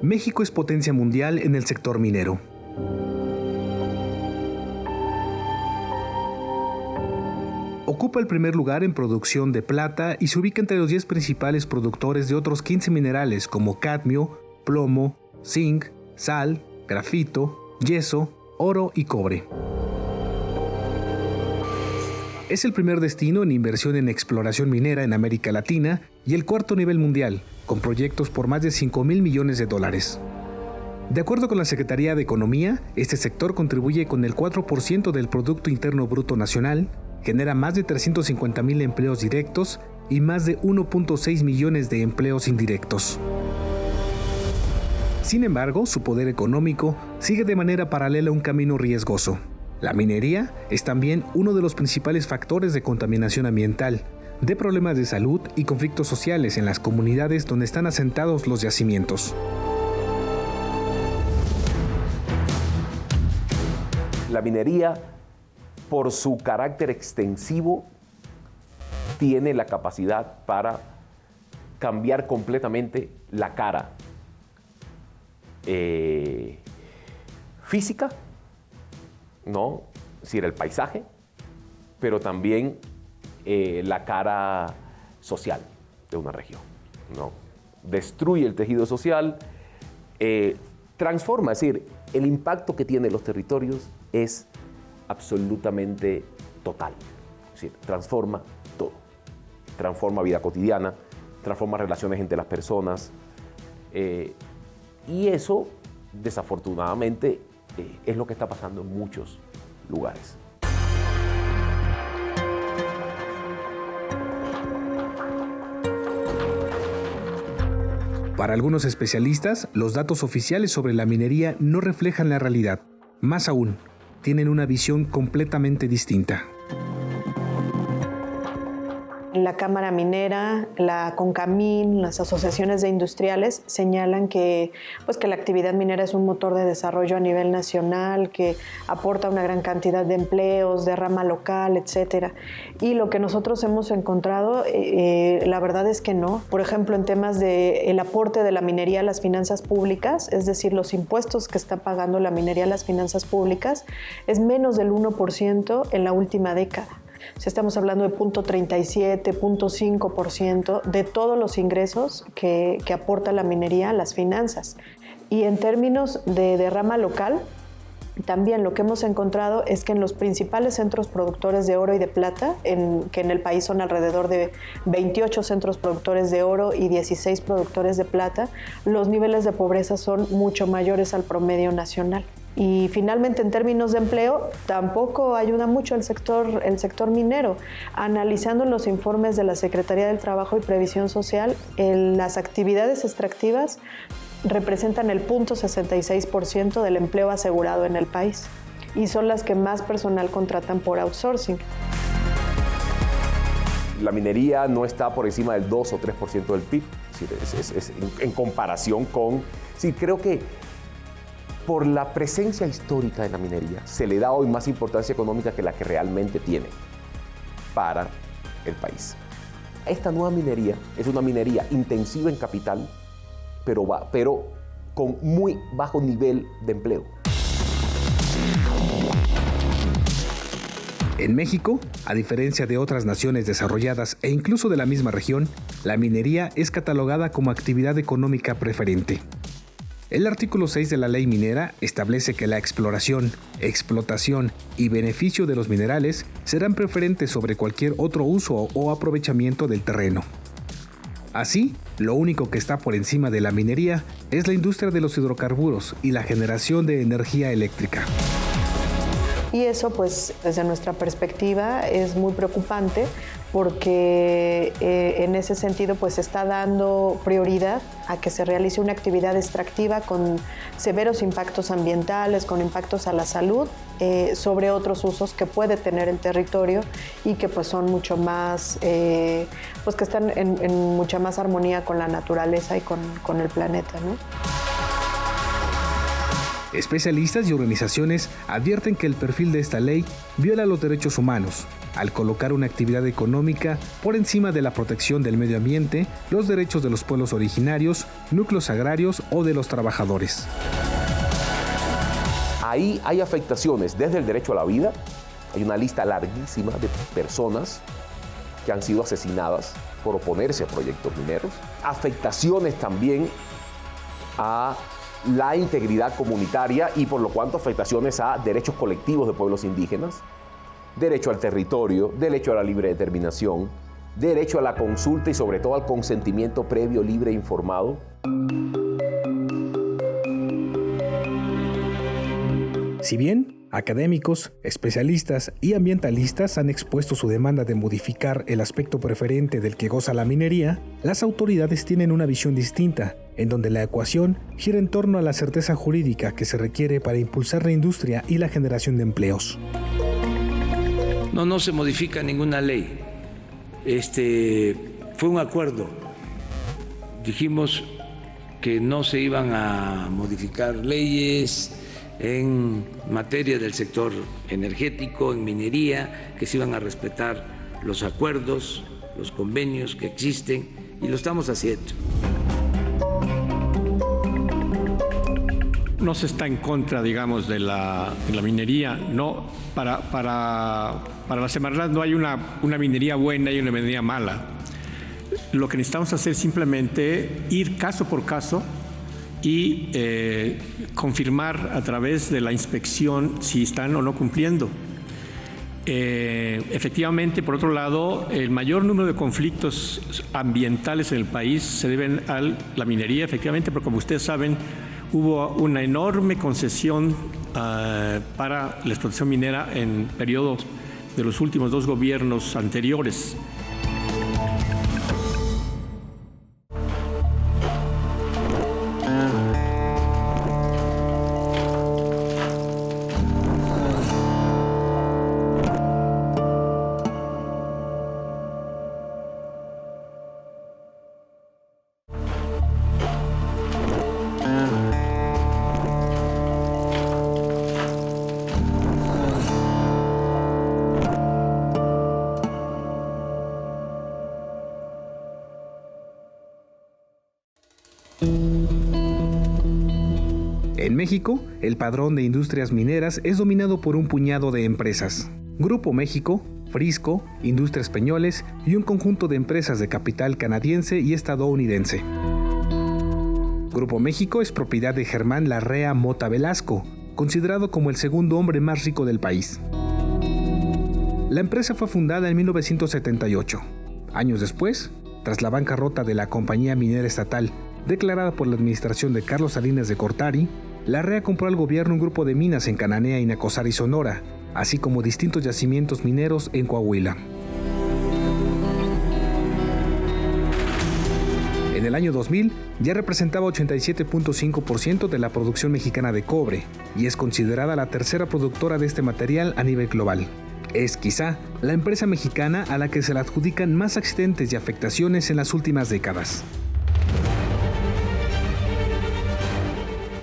México es potencia mundial en el sector minero. Ocupa el primer lugar en producción de plata y se ubica entre los 10 principales productores de otros 15 minerales como cadmio, plomo, zinc, sal, grafito, yeso, oro y cobre. Es el primer destino en inversión en exploración minera en América Latina y el cuarto a nivel mundial, con proyectos por más de $5,000 millones. De acuerdo con la Secretaría de Economía, este sector contribuye con el 4% del Producto Interno Bruto Nacional, genera más de 350,000 empleos directos y más de 1.6 millones de empleos indirectos. Sin embargo, su poder económico sigue de manera paralela un camino riesgoso. La minería es también uno de los principales factores de contaminación ambiental, de problemas de salud y conflictos sociales en las comunidades donde están asentados los yacimientos. La minería, por su carácter extensivo, tiene la capacidad para cambiar completamente la cara física, ¿no? Es decir, el paisaje, pero también la cara social de una región, ¿no? Destruye el tejido social, transforma, es decir, el impacto que tienen los territorios es absolutamente total. Es decir, transforma todo. Transforma vida cotidiana, transforma relaciones entre las personas. Y eso, desafortunadamente, es lo que está pasando en muchos lugares. Para algunos especialistas, los datos oficiales sobre la minería no reflejan la realidad. Más aún, tienen una visión completamente distinta. La Cámara Minera, la CONCAMIN, las asociaciones de industriales señalan que la actividad minera es un motor de desarrollo a nivel nacional, que aporta una gran cantidad de empleos, de rama local, etc. Y lo que nosotros hemos encontrado, la verdad es que no. Por ejemplo, en temas del aporte de la minería a las finanzas públicas, es decir, los impuestos que está pagando la minería a las finanzas públicas, es menos del 1% en la última década. Si estamos hablando de 0.37, 0.5% de todos los ingresos que aporta la minería a las finanzas. Y en términos de rama local, también lo que hemos encontrado es que en los principales centros productores de oro y de plata, que en el país son alrededor de 28 centros productores de oro y 16 productores de plata, los niveles de pobreza son mucho mayores al promedio nacional. Y finalmente, en términos de empleo, tampoco ayuda mucho el sector minero. Analizando los informes de la Secretaría del Trabajo y Previsión Social, las actividades extractivas representan el 0.66% del empleo asegurado en el país y son las que más personal contratan por outsourcing. La minería no está por encima del 2 o 3% del PIB, es en comparación con... Sí, creo que por la presencia histórica de la minería se le da hoy más importancia económica que la que realmente tiene para el país. Esta nueva minería es una minería intensiva en capital, pero con muy bajo nivel de empleo. En México, a diferencia de otras naciones desarrolladas e incluso de la misma región, la minería es catalogada como actividad económica preferente. El artículo 6 de la Ley Minera establece que la exploración, explotación y beneficio de los minerales serán preferentes sobre cualquier otro uso o aprovechamiento del terreno. Así, lo único que está por encima de la minería es la industria de los hidrocarburos y la generación de energía eléctrica. Y eso, desde nuestra perspectiva, es muy preocupante porque en ese sentido, se está dando prioridad a que se realice una actividad extractiva con severos impactos ambientales, con impactos a la salud, sobre otros usos que puede tener el territorio y que son mucho más, que están en mucha más armonía con la naturaleza y con el planeta, ¿no? Especialistas y organizaciones advierten que el perfil de esta ley viola los derechos humanos, al colocar una actividad económica por encima de la protección del medio ambiente, los derechos de los pueblos originarios, núcleos agrarios o de los trabajadores. Ahí hay afectaciones desde el derecho a la vida. Hay una lista larguísima de personas que han sido asesinadas por oponerse a proyectos mineros. Afectaciones también a la integridad comunitaria y por lo cuanto afectaciones a derechos colectivos de pueblos indígenas, derecho al territorio, derecho a la libre determinación, derecho a la consulta y sobre todo al consentimiento previo, libre e informado. Si bien académicos, especialistas y ambientalistas han expuesto su demanda de modificar el aspecto preferente del que goza la minería, las autoridades tienen una visión distinta, en donde la ecuación gira en torno a la certeza jurídica que se requiere para impulsar la industria y la generación de empleos. No se modifica ninguna ley. Fue un acuerdo. Dijimos que no se iban a modificar leyes en materia del sector energético, en minería, que se iban a respetar los acuerdos, los convenios que existen, y lo estamos haciendo. No se está en contra, digamos, de la minería. No, para la Semarnat no hay una minería buena y una minería mala. Lo que necesitamos hacer es simplemente ir caso por caso y confirmar a través de la inspección si están o no cumpliendo. Efectivamente, por otro lado, el mayor número de conflictos ambientales en el país se deben a la minería, efectivamente, porque como ustedes saben, hubo una enorme concesión para la explotación minera en periodos de los últimos 2 gobiernos anteriores. En México, el padrón de industrias mineras es dominado por un puñado de empresas. Grupo México, Frisco, Industrias Peñoles y un conjunto de empresas de capital canadiense y estadounidense. Grupo México es propiedad de Germán Larrea Mota Velasco, considerado como el segundo hombre más rico del país. La empresa fue fundada en 1978. Años después, tras la bancarrota de la Compañía Minera Estatal, declarada por la administración de Carlos Salinas de Gortari, Larrea compró al gobierno un grupo de minas en Cananea y Nacozari, Sonora, así como distintos yacimientos mineros en Coahuila. En el año 2000 ya representaba 87.5% de la producción mexicana de cobre y es considerada la tercera productora de este material a nivel global. Es quizá la empresa mexicana a la que se le adjudican más accidentes y afectaciones en las últimas décadas.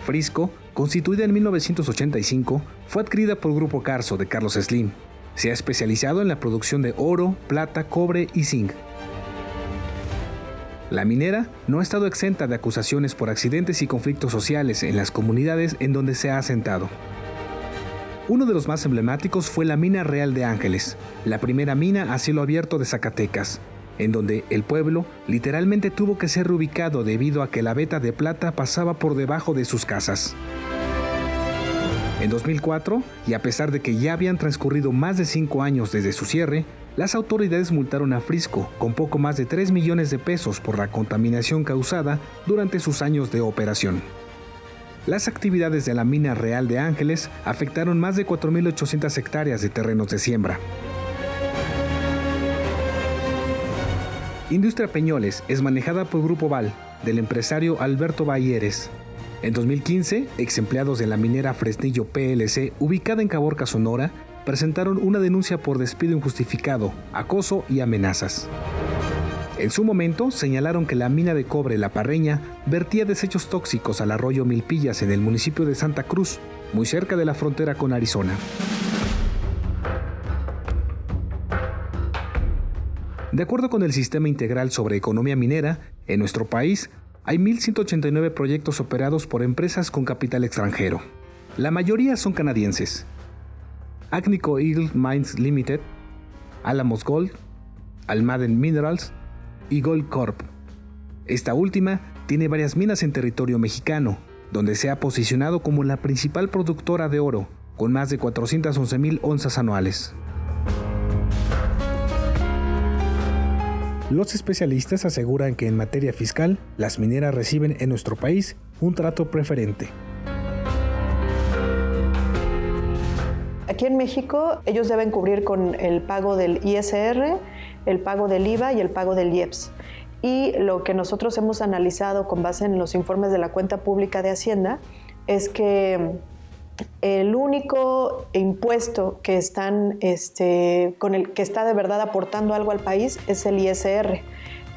Frisco, constituida en 1985, fue adquirida por Grupo Carso de Carlos Slim. Se ha especializado en la producción de oro, plata, cobre y zinc. La minera no ha estado exenta de acusaciones por accidentes y conflictos sociales en las comunidades en donde se ha asentado. Uno de los más emblemáticos fue la Mina Real de Ángeles, la primera mina a cielo abierto de Zacatecas, en donde el pueblo literalmente tuvo que ser reubicado debido a que la veta de plata pasaba por debajo de sus casas. En 2004, y a pesar de que ya habían transcurrido más de 5 años desde su cierre, las autoridades multaron a Frisco con poco más de 3 millones de pesos por la contaminación causada durante sus años de operación. Las actividades de la Mina Real de Ángeles afectaron más de 4.800 hectáreas de terrenos de siembra. Industria Peñoles es manejada por Grupo Val, del empresario Alberto Bayeres. En 2015, ex empleados de la minera Fresnillo PLC, ubicada en Caborca, Sonora, presentaron una denuncia por despido injustificado, acoso y amenazas. En su momento señalaron que la mina de cobre La Parreña vertía desechos tóxicos al arroyo Milpillas en el municipio de Santa Cruz, muy cerca de la frontera con Arizona. De acuerdo con el Sistema Integral sobre Economía Minera, en nuestro país hay 1.189 proyectos operados por empresas con capital extranjero. La mayoría son canadienses. Agnico Eagle Mines Limited, Alamos Gold, Almaden Minerals y Gold Corp. Esta última tiene varias minas en territorio mexicano, donde se ha posicionado como la principal productora de oro, con más de 411,000 onzas anuales. Los especialistas aseguran que en materia fiscal, las mineras reciben en nuestro país un trato preferente. Aquí en México, ellos deben cubrir con el pago del ISR, el pago del IVA y el pago del IEPS. Y lo que nosotros hemos analizado con base en los informes de la Cuenta Pública de Hacienda es que el único impuesto que con el que está de verdad aportando algo al país es el ISR.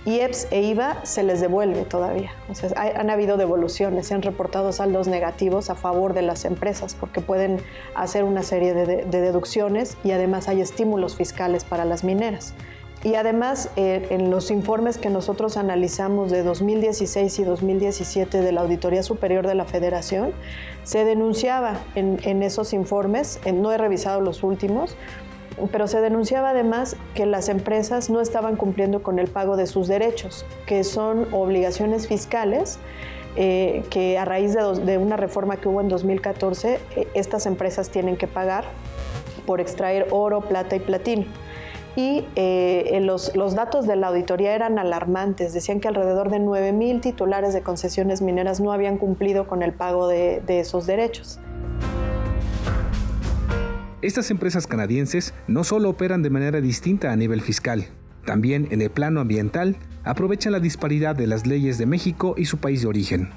IEPS e IVA se les devuelve todavía. O sea, han habido devoluciones, se han reportado saldos negativos a favor de las empresas porque pueden hacer una serie de deducciones y además hay estímulos fiscales para las mineras. Y además, en los informes que nosotros analizamos de 2016 y 2017 de la Auditoría Superior de la Federación, se denunciaba en esos informes, no he revisado los últimos, pero se denunciaba además que las empresas no estaban cumpliendo con el pago de sus derechos, que son obligaciones fiscales que a raíz de una reforma que hubo en 2014, estas empresas tienen que pagar por extraer oro, plata y platino. Y los datos de la auditoría eran alarmantes. Decían que alrededor de 9,000 titulares de concesiones mineras no habían cumplido con el pago de esos derechos. Estas empresas canadienses no solo operan de manera distinta a nivel fiscal, también en el plano ambiental aprovechan la disparidad de las leyes de México y su país de origen.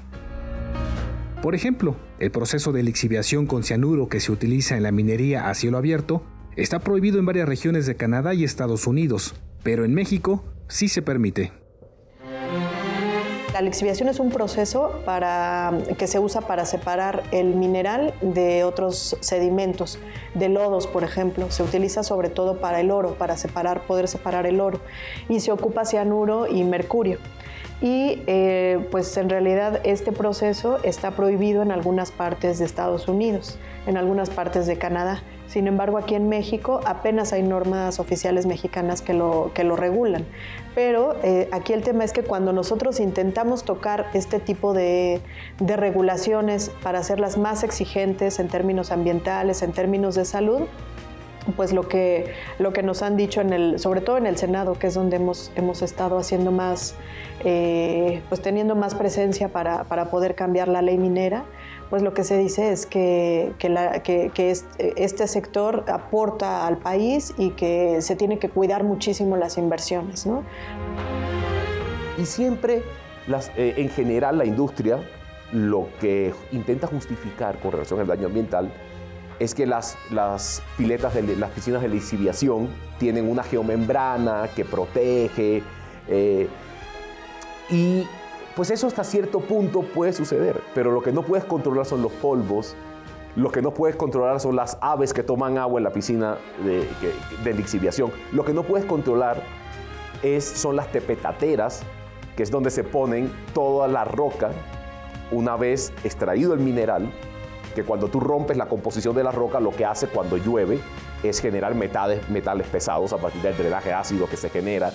Por ejemplo, el proceso de lixiviación con cianuro que se utiliza en la minería a cielo abierto está prohibido en varias regiones de Canadá y Estados Unidos, pero en México sí se permite. La lixiviación es un proceso que se usa para separar el mineral de otros sedimentos, de lodos, por ejemplo. Se utiliza sobre todo para el oro, para poder separar el oro. Y se ocupa cianuro y mercurio. Y pues en realidad este proceso está prohibido en algunas partes de Estados Unidos, en algunas partes de Canadá. Sin embargo, aquí en México apenas hay normas oficiales mexicanas que lo regulan. Pero aquí el tema es que cuando nosotros intentamos tocar este tipo de regulaciones para hacerlas más exigentes en términos ambientales, en términos de salud, pues lo que nos han dicho sobre todo en el Senado, que es donde hemos estado haciendo más, pues teniendo más presencia para poder cambiar la ley minera, pues lo que se dice es que este sector aporta al país y que se tiene que cuidar muchísimo las inversiones, ¿no? Y siempre, en general, la industria lo que intenta justificar con relación al daño ambiental es que las piletas, las piscinas de lixiviación tienen una geomembrana que protege y pues eso hasta cierto punto puede suceder, pero lo que no puedes controlar son los polvos, lo que no puedes controlar son las aves que toman agua en la piscina de lixiviación, lo que no puedes controlar son las tepetateras, que es donde se ponen toda la roca una vez extraído el mineral, que cuando tú rompes la composición de la roca, lo que hace cuando llueve es generar metales pesados a partir del drenaje ácido que se genera.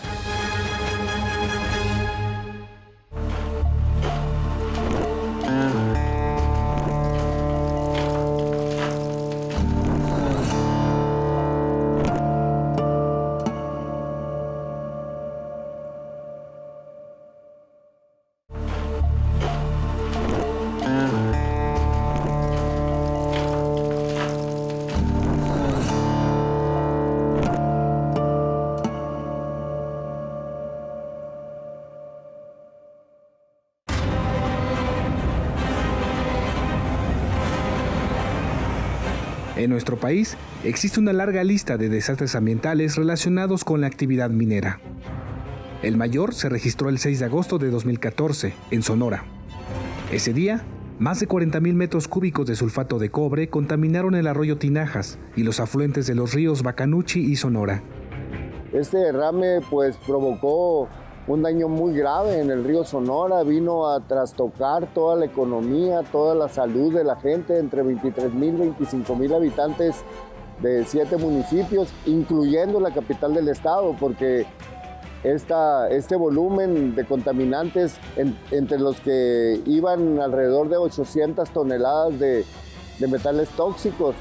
En nuestro país existe una larga lista de desastres ambientales relacionados con la actividad minera. El mayor se registró el 6 de agosto de 2014, en Sonora. Ese día, más de 40,000 metros cúbicos de sulfato de cobre contaminaron el arroyo Tinajas y los afluentes de los ríos Bacanuchi y Sonora. Este derrame pues provocó un daño muy grave en el río Sonora, vino a trastocar toda la economía, toda la salud de la gente, entre 23,000 y 25,000 habitantes de 7 municipios, incluyendo la capital del estado, porque este volumen de contaminantes, entre los que iban alrededor de 800 toneladas de metales tóxicos,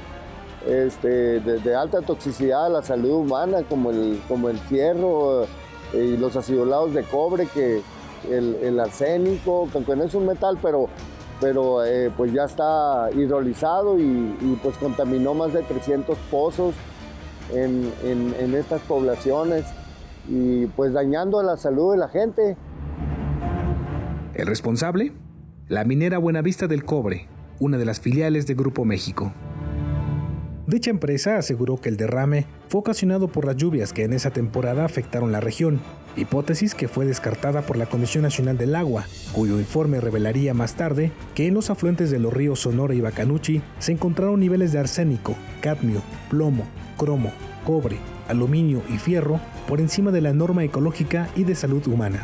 de alta toxicidad a la salud humana, como el fierro y los acidulados de cobre, que el arsénico, que no es un metal, pero pues ya está hidrolizado y pues contaminó más de 300 pozos en estas poblaciones y pues dañando a la salud de la gente. El responsable, la minera Buenavista del Cobre, una de las filiales de Grupo México. Dicha empresa aseguró que el derrame fue ocasionado por las lluvias que en esa temporada afectaron la región, hipótesis que fue descartada por la Comisión Nacional del Agua, cuyo informe revelaría más tarde que en los afluentes de los ríos Sonora y Bacanuchi se encontraron niveles de arsénico, cadmio, plomo, cromo, cobre, aluminio y fierro por encima de la norma ecológica y de salud humana.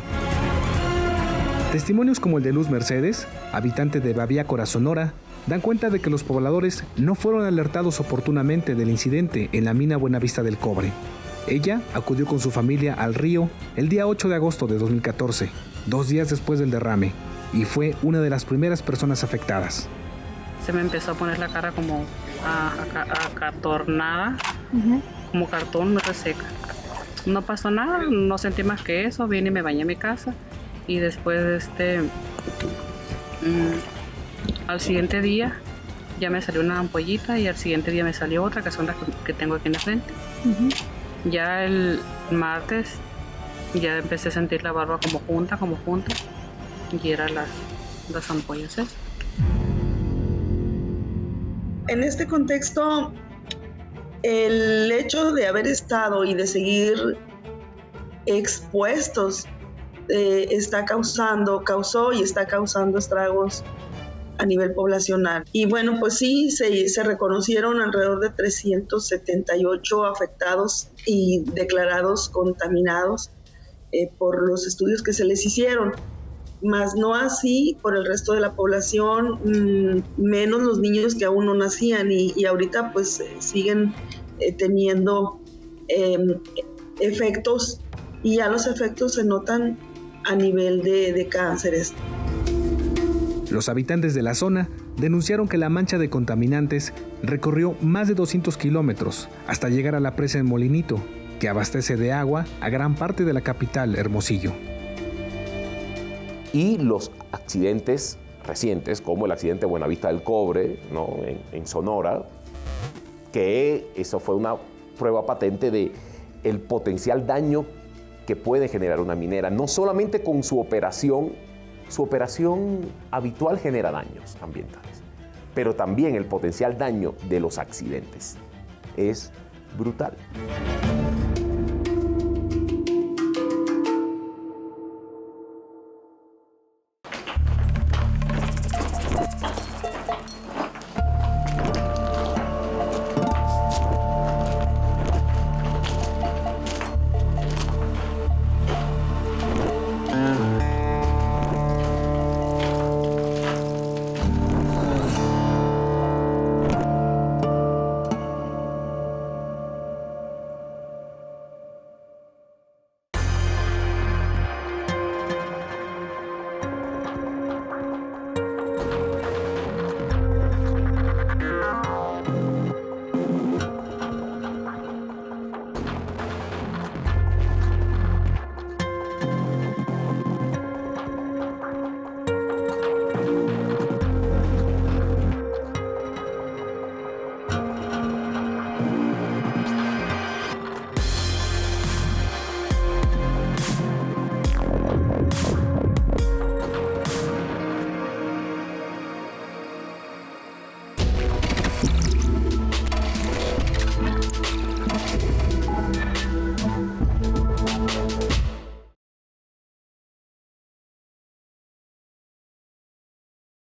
Testimonios como el de Luz Mercedes, habitante de Babiácora, Sonora, dan cuenta de que los pobladores no fueron alertados oportunamente del incidente en la mina Buenavista del Cobre. Ella acudió con su familia al río el día 8 de agosto de 2014, 2 días después del derrame, y fue una de las primeras personas afectadas. Se me empezó a poner la cara como acatornada, como cartón, muy reseca. No pasó nada, no sentí más que eso, vine y me bañé en mi casa y después al siguiente día ya me salió una ampollita y al siguiente día me salió otra, que son las que tengo aquí en la frente. Ya el martes ya empecé a sentir la barba como junta y eran las ampollas esas. En este contexto, el hecho de haber estado y de seguir expuestos causó y está causando estragos a nivel poblacional. Y bueno, pues sí, se reconocieron alrededor de 378 afectados y declarados contaminados por los estudios que se les hicieron, más no así por el resto de la población, menos los niños que aún no nacían y ahorita pues siguen teniendo efectos, y ya los efectos se notan a nivel de cánceres. Los habitantes de la zona denunciaron que la mancha de contaminantes recorrió más de 200 kilómetros hasta llegar a la presa en Molinito, que abastece de agua a gran parte de la capital, Hermosillo. Y los accidentes recientes, como el accidente de Buenavista del Cobre, ¿no? en Sonora, que eso fue una prueba patente de el potencial daño que puede generar una minera, no solamente con su operación habitual genera daños ambientales, pero también el potencial daño de los accidentes es brutal.